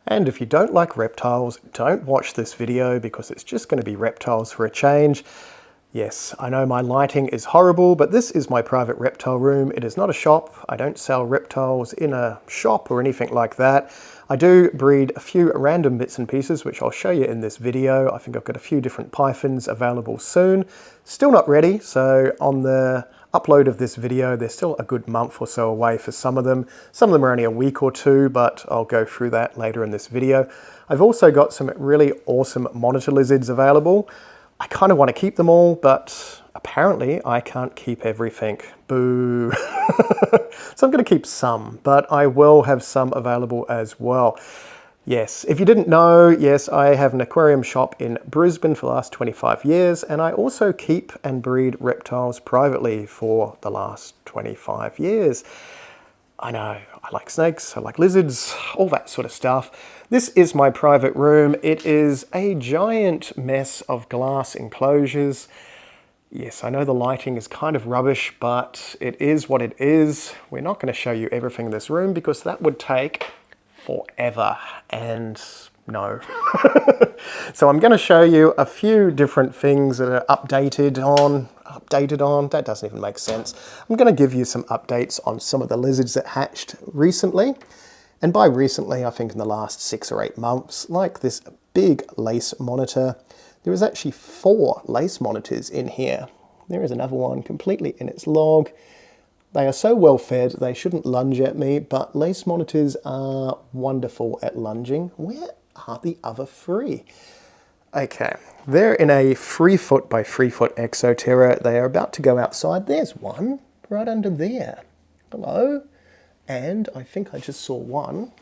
And if you don't like reptiles, don't watch this video because it's just going to be reptiles for a change. Yes, I know my lighting is horrible, but this is my private reptile room. It is not a shop. I don't sell reptiles in a shop or anything like that. I do breed a few random bits and pieces, which I'll show you in this video. I think I've got a few different pythons available soon. Still not ready, so on the upload of this video, they're still a good month or so away for some of them. Some of them are only a week or two, but I'll go through that later in this video. I've also got some really awesome monitor lizards available. I kind of want to keep them all, but apparently I can't keep everything. Boo. So I'm going to keep some, but I will have some available as well. Yes, if you didn't know, yes, I have an aquarium shop in Brisbane for the last 25 years, and I also keep and breed reptiles privately for the last 25 years. I know, I like snakes, I like lizards, all that sort of stuff. This is my private room. It is a giant mess of glass enclosures. Yes, I know the lighting is kind of rubbish, but it is what it is. We're not going to show you everything in this room because that would take forever, and no. So I'm going to show you a few different things that are updated on, that doesn't even make sense. I'm going to give you some updates on some of the lizards that hatched recently. And by recently, I think in the last 6 or 8 months, like this big lace monitor. There is actually 4 lace monitors in here. There is another one completely in its log. They are so well fed, they shouldn't lunge at me, but lace monitors are wonderful at lunging. Where are the other 3? Okay, they're in a 3 foot by 3 foot exoterra. They are about to go outside. There's one right under there. Hello. And I think I just saw one.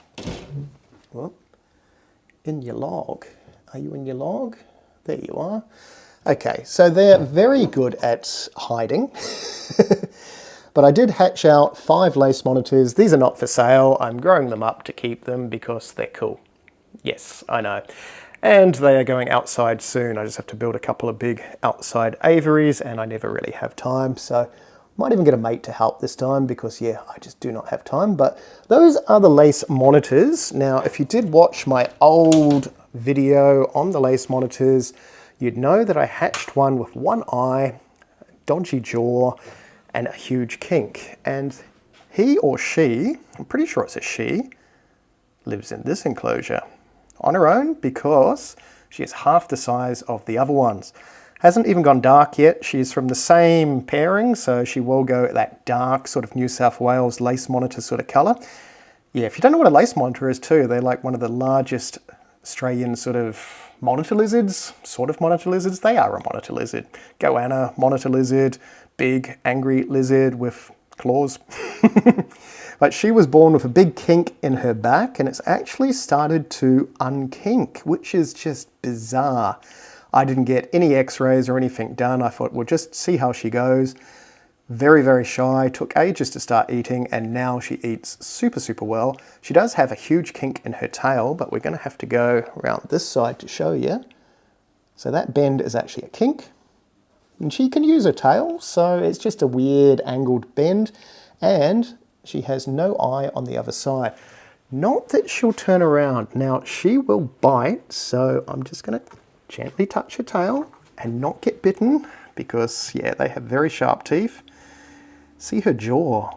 Whoop. In your log. Are you in your log? There you are. Okay, so they're very good at hiding. But I did hatch out 5 lace monitors. These are not for sale. I'm growing them up to keep them because they're cool. Yes, I know. And they are going outside soon. I just have to build a couple of big outside aviaries, and I never really have time. So might even get a mate to help this time because, yeah, I just do not have time. But those are the lace monitors. Now, if you did watch my old video on the lace monitors, you'd know that I hatched one with one eye, dodgy jaw, and a huge kink. And he or she, I'm pretty sure it's a she, lives in this enclosure on her own because she is half the size of the other ones. Hasn't even gone dark yet. She's from the same pairing, so she will go that dark sort of New South Wales lace monitor sort of colour. Yeah, if you don't know what a lace monitor is too, they're like one of the largest Australian sort of monitor lizards, They are a monitor lizard. Goanna, monitor lizard, big angry lizard with claws. But she was born with a big kink in her back, and it's actually started to unkink, which is just bizarre. I didn't get any x-rays or anything done. I thought, we'll just see how she goes. Very, very shy, took ages to start eating, and now she eats super, super well. She does have a huge kink in her tail, but we're going to have to go around this side to show you. So that bend is actually a kink. And she can use her tail, so it's just a weird angled bend. And she has no eye on the other side. Not that she'll turn around. Now, she will bite, so I'm just going to gently touch her tail and not get bitten because, yeah, they have very sharp teeth. See her jaw.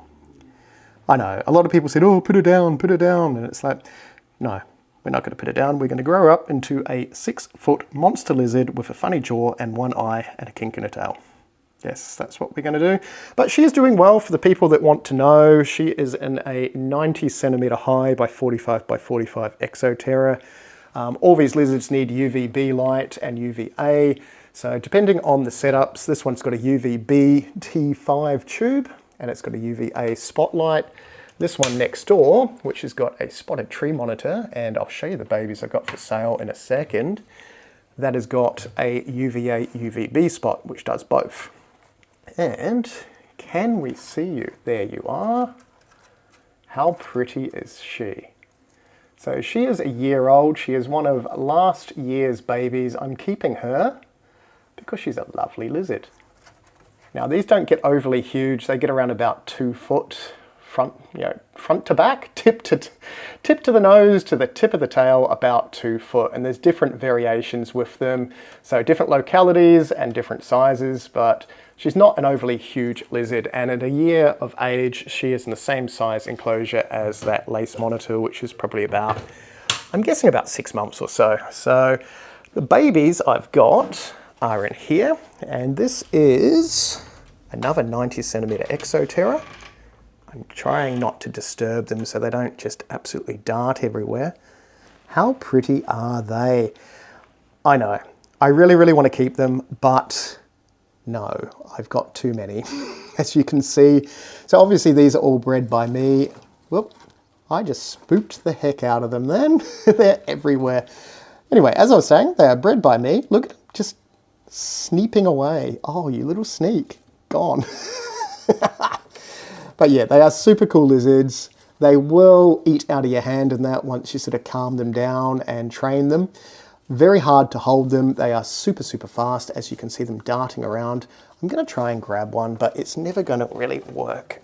I know, a lot of people said, oh, put her down, and it's like, no, we're not going to put her down. We're going to grow her up into a 6 foot monster lizard with a funny jaw and one eye and a kink in her tail. Yes, that's what we're going to do. But she is doing well for the people that want to know. She is in a 90 centimeter high by 45 by 45 exoterra. All these lizards need UVB light and UVA. So depending on the setups, this one's got a UVB T5 tube and it's got a UVA spotlight. This one next door, which has got a spotted tree monitor, and I'll show you the babies I've got for sale in a second, that has got a UVA UVB spot, which does both. And can we see you? There you are. How pretty is she? So she is a year old. She is one of last year's babies. I'm keeping her because she's a lovely lizard. Now these don't get overly huge. They get around about 2 foot, front to back, tip to the nose to the tip of the tail, about 2 foot. And there's different variations with them, so different localities and different sizes, but she's not an overly huge lizard. And at a year of age, she is in the same size enclosure as that lace monitor, which is probably about, I'm guessing about 6 months or so. So the babies I've got are in here, and this is another 90 centimeter Exoterra. I'm trying not to disturb them so they don't just absolutely dart everywhere. How pretty are they? I know, I really want to keep them, but no, I've got too many, as you can see. So obviously these are all bred by me. Whoop, I just spooked the heck out of them then. They're everywhere. Anyway, as I was saying, they are bred by me. Look at them just sneaking away. Oh, you little sneak. Gone. But yeah, they are super cool lizards. They will eat out of your hand and that once you sort of calm them down and train them. Very hard to hold them. They are super fast, as you can see them darting around. I'm going to try and grab one, but it's never going to really work.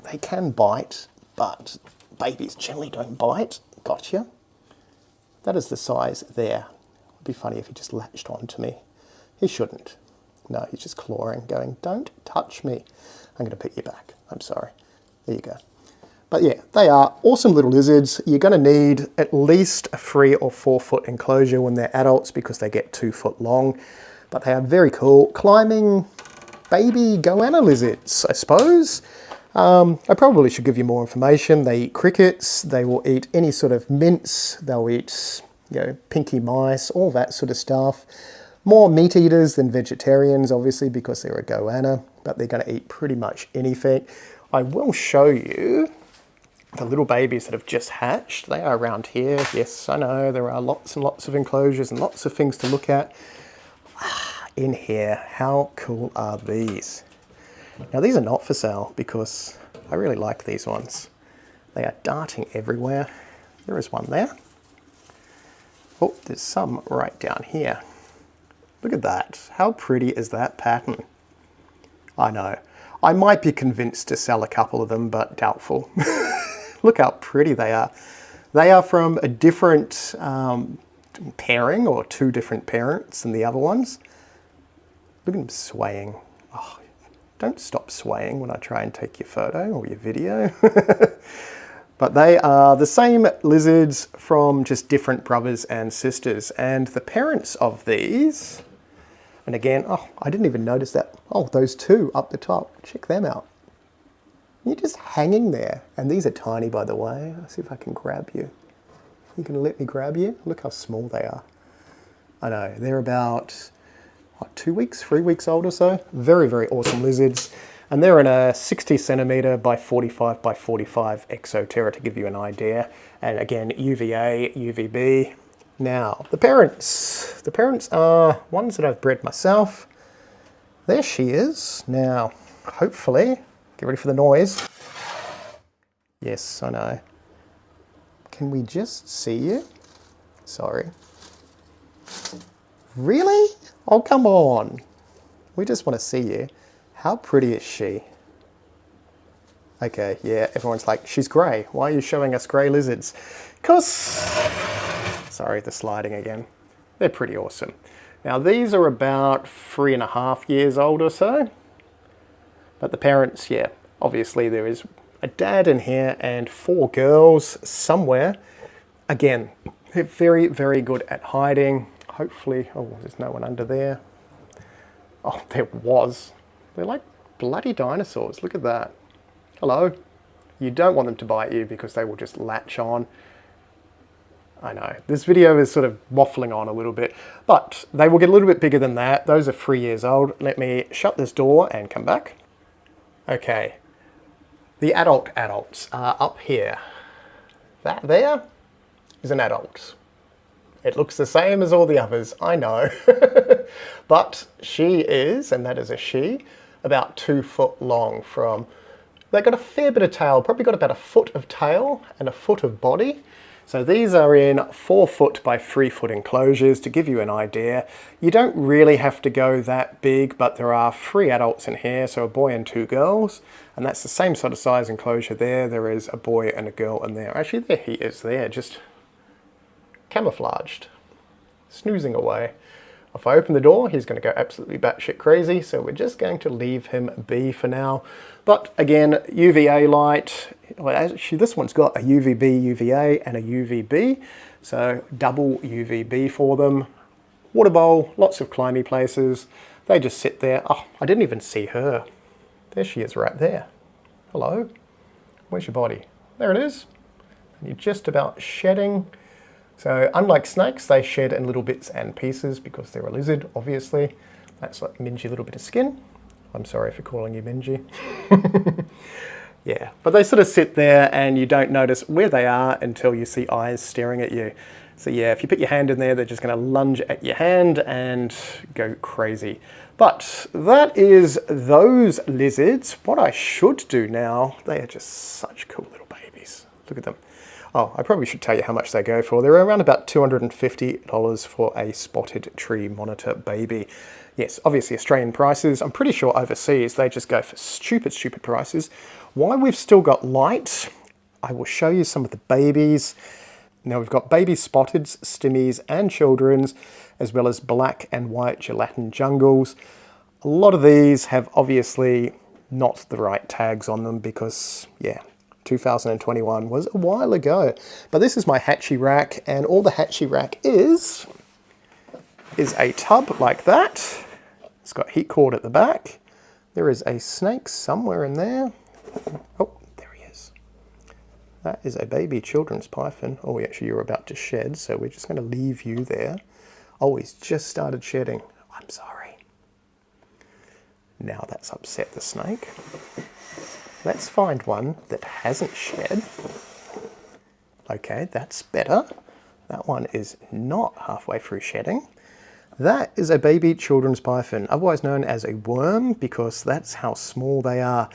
They can bite, but babies generally don't bite. Gotcha. That is the size there. It'd be funny if he just latched onto me. He shouldn't. No, he's just clawing, going, don't touch me. I'm going to pick you back. I'm sorry. There you go. But yeah, they are awesome little lizards. You're going to need at least a 3 or 4 foot enclosure when they're adults because they get 2 foot long. But they are very cool. Climbing baby goanna lizards, I suppose. I probably should give you more information. They eat crickets. They will eat any sort of mince. They'll eat, pinky mice, all that sort of stuff. More meat eaters than vegetarians, obviously, because they're a goanna, but they're going to eat pretty much anything. I will show you the little babies that have just hatched. They are around here. Yes, I know, there are lots and lots of enclosures and lots of things to look at. In here, how cool are these? Now, these are not for sale because I really like these ones. They are darting everywhere. There is one there. Oh, there's some right down here. Look at that. How pretty is that pattern? I know. I might be convinced to sell a couple of them, but doubtful. Look how pretty they are. They are from a different pairing, or 2 different parents than the other ones. Look at them swaying. Oh, don't stop swaying when I try and take your photo or your video. But they are the same lizards from just different brothers and sisters. And the parents of these, and again, oh, I didn't even notice that. Oh, those 2 up the top. Check them out. You're just hanging there. And these are tiny, by the way. Let's see if I can grab you. You can let me grab you? Look how small they are. I know, they're about, what, 2 weeks, 3 weeks old or so. Very awesome lizards. And they're in a 60 centimeter by 45 by 45 Exoterra, to give you an idea. And again, UVA, UVB. Now, the parents. The parents are ones that I've bred myself. There she is. Now, hopefully, get ready for the noise. Yes, I know. Can we just see you? Sorry. Really? Oh, come on. We just want to see you. How pretty is she? Okay, yeah, everyone's like, she's grey. Why are you showing us grey lizards? Because, sorry, the sliding again. They're pretty awesome. Now, these are about 3.5 years old or so. But the parents, yeah, obviously there is a dad in here and 4 girls somewhere. Again, they're very good at hiding. Hopefully, oh, there's no one under there. Oh, there was. They're like bloody dinosaurs. Look at that. Hello. You don't want them to bite you because they will just latch on. I know, this video is sort of waffling on a little bit, but they will get a little bit bigger than that. Those are 3 years old. Let me shut this door and come back. Okay, the adults are up here. That there is an adult. It looks the same as all the others, I know. But she is, and that is a she, about 2 foot long from, they've got a fair bit of tail, probably got about 1 foot of tail and 1 foot of body. So these are in 4 foot by 3 foot enclosures. To give you an idea, you don't really have to go that big, but there are 3 adults in here, so a boy and 2 girls, and that's the same sort of size enclosure there. There is a boy and a girl in there. Actually, there he is there, just camouflaged, snoozing away. If I open the door, he's going to go absolutely batshit crazy, so we're just going to leave him be for now. But again, UVA light. Well, actually, this one's got a UVB, UVA, and a UVB, so double UVB for them. Water bowl, lots of climby places. They just sit there. Oh, I didn't even see her. There she is right there. Hello. Where's your body? There it is. And you're just about shedding. So unlike snakes, they shed in little bits and pieces because they're a lizard, obviously. That's like mingy little bit of skin. I'm sorry for calling you mingy. Yeah, but they sort of sit there and you don't notice where they are until you see eyes staring at you. So yeah, if you put your hand in there, they're just going to lunge at your hand and go crazy. But that is those lizards. What I should do now, they are just such cool little babies. Look at them. Oh, I probably should tell you how much they go for. They're around about $250 for a spotted tree monitor baby. Yes, obviously Australian prices. I'm pretty sure overseas they just go for stupid, stupid prices. While we've still got light, I will show you some of the babies. Now we've got baby spotteds, stimmies and children's, as well as black and white gelatin jungles. A lot of these have obviously not the right tags on them because, yeah, 2021 was a while ago. But this is my hatchie rack, and all the hatchie rack is a tub like that. It's got heat cord at the back. There is a snake somewhere in there. Oh, there he is. That is a baby children's python. Oh, actually you're about to shed, so we're just going to leave you there. Oh, he's just started shedding. I'm sorry. Now that's upset the snake. Let's find one that hasn't shed. Okay, that's better. That one is not halfway through shedding. That is a baby children's python, otherwise known as a worm, because that's how small they are.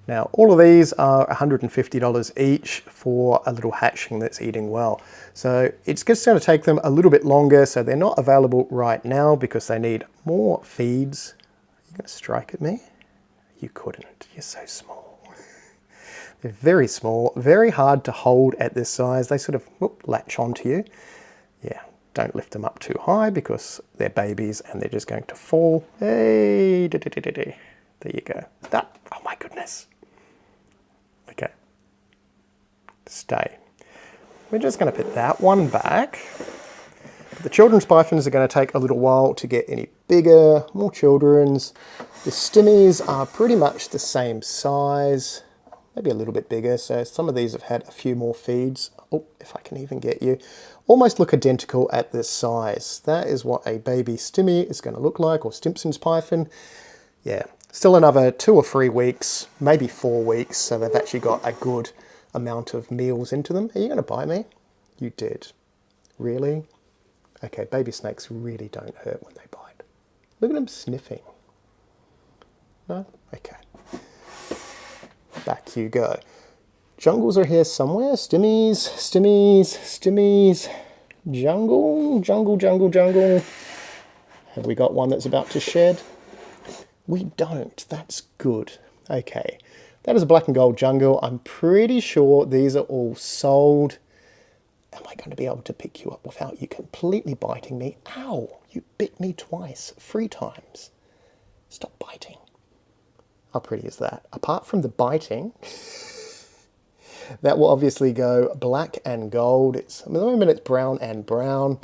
Now, all of these are $150 each for a little hatchling that's eating well. So it's just going to take them a little bit longer, so they're not available right now because they need more feeds. Are you going to strike at me? You couldn't. You're so small. They're very small, very hard to hold at this size. They sort of latch onto you. Yeah, don't lift them up too high because they're babies and they're just going to fall. Hey, there you go. That, oh my goodness. Okay, stay. We're just going to put that one back. The children's pythons are going to take a little while to get any bigger, more children's. The stimmies are pretty much the same size. Maybe a little bit bigger, so some of these have had a few more feeds. Oh, if I can even get you. Almost look identical at this size. That is what a baby stimmy is going to look like, or Stimson's python. Yeah, still another 2 or 3 weeks, maybe 4 weeks, so they've actually got a good amount of meals into them. Are you going to bite me? You did. Really? Okay, baby snakes really don't hurt when they bite. Look at them sniffing. No? Okay. Back you go. Jungles are here somewhere. Stimmies, stimmies, stimmies. Jungle, jungle, jungle, jungle. Have we got one that's about to shed? We don't. That's good. Okay. That is a black and gold jungle. I'm pretty sure these are all sold. Am I going to be able to pick you up without you completely biting me? Ow! You bit me twice, 3 times. Stop biting. How pretty is that? Apart from the biting, that will obviously go black and gold. At the moment it's brown and brown.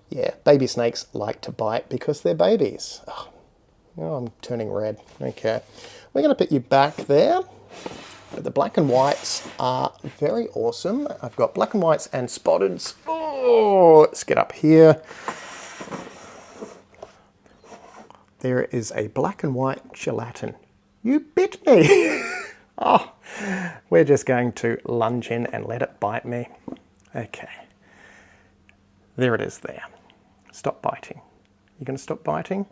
Yeah, baby snakes like to bite because they're babies. Oh, I'm turning red. Okay, we're going to put you back there. But the black and whites are very awesome. I've got black and whites and spotteds. Oh, let's get up here. There is a black and white gelatin. You bit me. Oh, we're just going to lunge in and let it bite me. Okay. There it is there. Stop biting. You going to stop biting?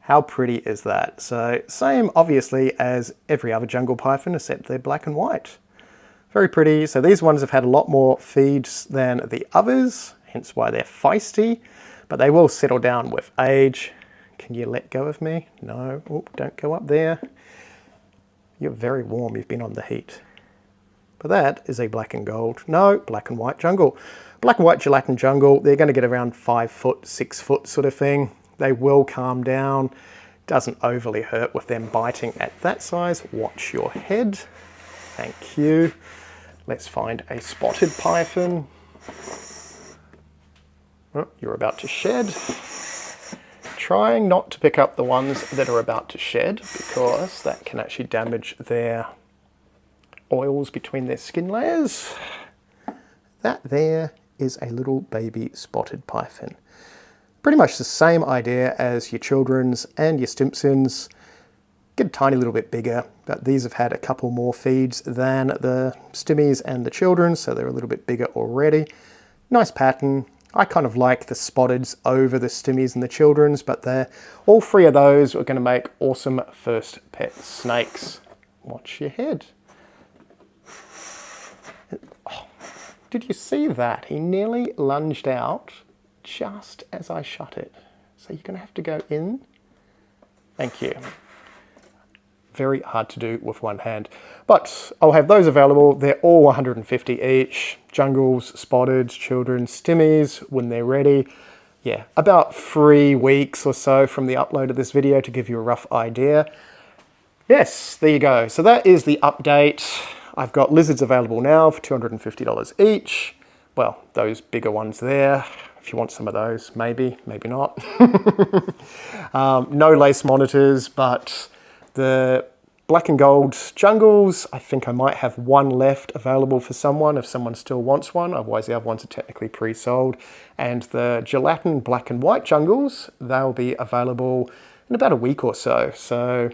How pretty is that? So same obviously as every other jungle python except they're black and white. Very pretty. So these ones have had a lot more feeds than the others, hence why they're feisty, but they will settle down with age. Can you let go of me? No. Oh, don't go up there. You're very warm. You've been on the heat. But that is a black and gold. No, black and white jungle. Black and white gelatin jungle, they're going to get around 5 foot, 6 foot sort of thing. They will calm down. Doesn't overly hurt with them biting at that size. Watch your head. Thank you. Let's find a spotted python. Oh, you're about to shed. Trying not to pick up the ones that are about to shed because that can actually damage their oils between their skin layers. That there is a little baby spotted python. Pretty much the same idea as your children's and your Stimsons. Get a tiny little bit bigger, but these have had a couple more feeds than the Stimmies and the children's, so they're a little bit bigger already. Nice pattern. I kind of like the spotteds over the Stimmies and the children's, but all 3 of those are going to make awesome first pet snakes. Watch your head. Oh, did you see that? He nearly lunged out just as I shut it. So you're going to have to go in. Thank you. Very hard to do with one hand. But I'll have those available. They're all 150 each. Jungles, spotted, children's, Stimmies when they're ready. Yeah, about 3 weeks or so from the upload of this video to give you a rough idea. Yes, there you go. So that is the update. I've got lizards available now for $250 each. Well, those bigger ones there. If you want some of those, maybe, maybe not. No lace monitors, but the black and gold jungles, I think I might have 1 left available for someone if someone still wants one. Otherwise, the other ones are technically pre-sold. And the gelatin black and white jungles, they'll be available in about a week or so. So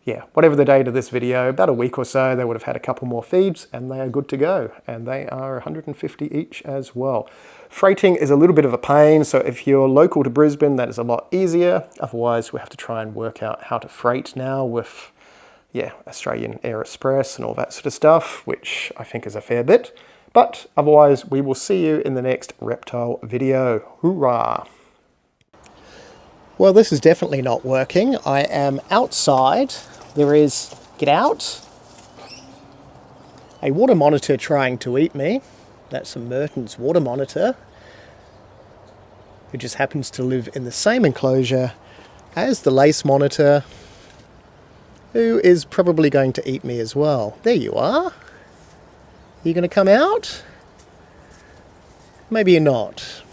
yeah, whatever the date of this video, about a week or so, they would have had a couple more feeds and they are good to go. And they are 150 each as well. Freighting is a little bit of a pain, so if you're local to Brisbane, that is a lot easier. Otherwise, we have to try and work out how to freight now with, yeah, Australian Air Express and all that sort of stuff, which I think is a fair bit. But otherwise, we will see you in the next reptile video. Hoorah! Well, this is definitely not working. I am outside. There is, get out, a water monitor trying to eat me. That's a Merton's water monitor, who just happens to live in the same enclosure as the lace monitor, who is probably going to eat me as well. There you are. You going to come out? Maybe you're not.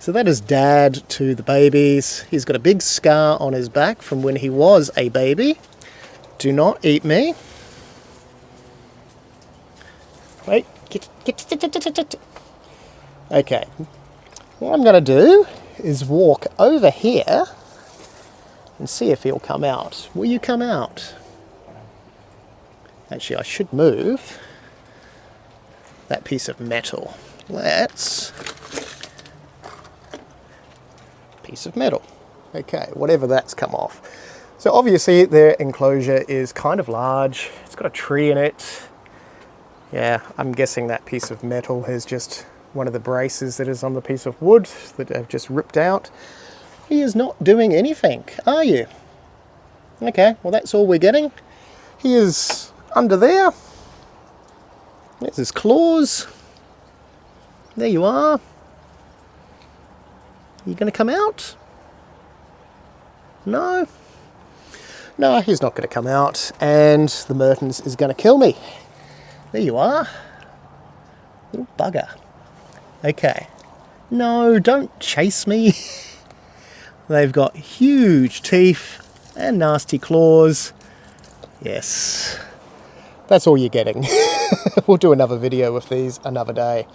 So that is Dad to the babies. He's got a big scar on his back from when he was a baby. Do not eat me. Wait, get. Okay, what I'm going to do is walk over here and see if he'll come out. Will you come out? Actually, I should move that piece of metal. Let's... piece of metal. Okay, whatever that's come off. So obviously their enclosure is kind of large. It's got a tree in it. Yeah, I'm guessing that piece of metal is just one of the braces that is on the piece of wood that I've just ripped out. He is not doing anything, are you? Okay, well that's all we're getting. He is under there. There's his claws. There you are. You going to come out? No. No, he's not going to come out, and the Mertens is going to kill me. There you are. Little bugger. Okay. No, don't chase me. They've got huge teeth and nasty claws. Yes. That's all you're getting. We'll do another video with these another day.